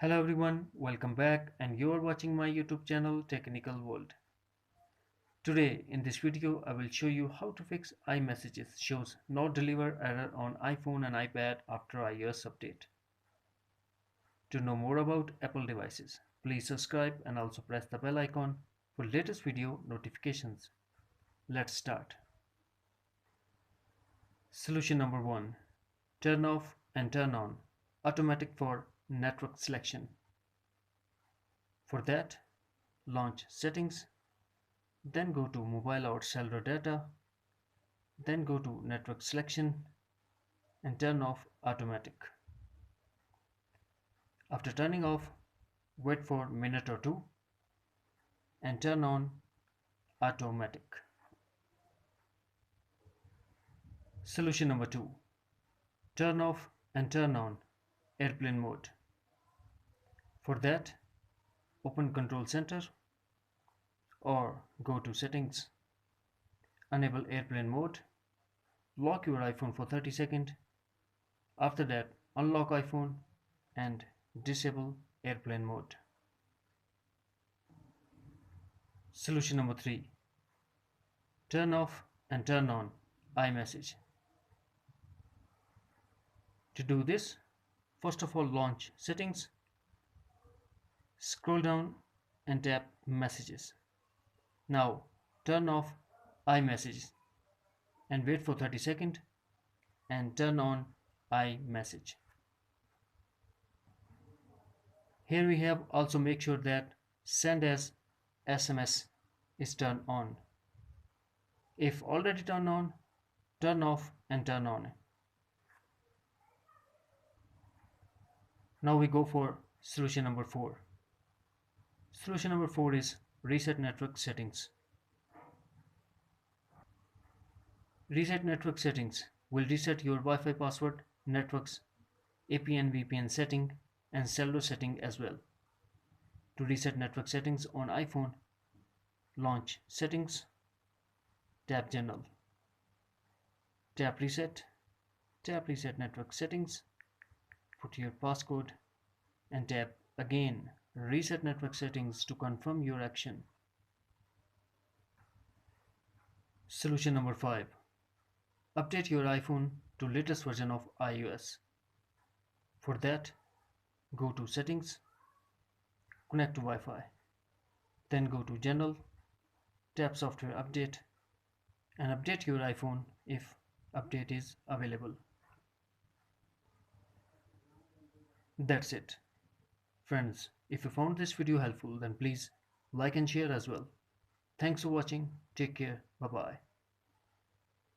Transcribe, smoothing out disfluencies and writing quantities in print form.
Hello everyone, welcome back and you're watching my YouTube channel Technical World. Today in this video I will show you how to fix iMessages shows not deliver error on iPhone and iPad after iOS update. To know more about Apple devices, please subscribe and also press the bell icon for latest video notifications. Let's start. Solution number 1. Turn off and turn on automatic for network selection. For that, launch Settings, then go to Mobile or Cellular Data, then go to Network Selection and turn off Automatic. After turning off, wait for a minute or two and turn on Automatic. Solution number 2. Turn off and turn on Airplane Mode. For that, open Control Center or go to Settings, enable Airplane Mode, lock your iPhone for 30 seconds. After that, unlock iPhone and disable Airplane Mode. Solution number 3. Turn off and turn on iMessage. To do this, first of all launch Settings, scroll down and tap Messages. Now turn off iMessage and wait for 30 seconds and turn on iMessage. Here we have also make sure that send as SMS is turned on. If already turned on, turn off and turn on. Now we go for solution number 4. Solution number 4 is reset network settings. Reset network settings will reset your Wi-Fi password, networks, APN VPN setting and cellular setting as well. To reset network settings on iPhone, launch Settings, tap General, tap Reset Network Settings, put your passcode and tap again Reset Network Settings to confirm your action. Solution number 5. Update your iPhone to latest version of iOS. For that, go to Settings, connect to Wi-Fi, then go to General, tap Software Update and update your iPhone if update is available. That's it. Friends, if you found this video helpful then please like and share as well. Thanks for watching. Take care. Bye bye.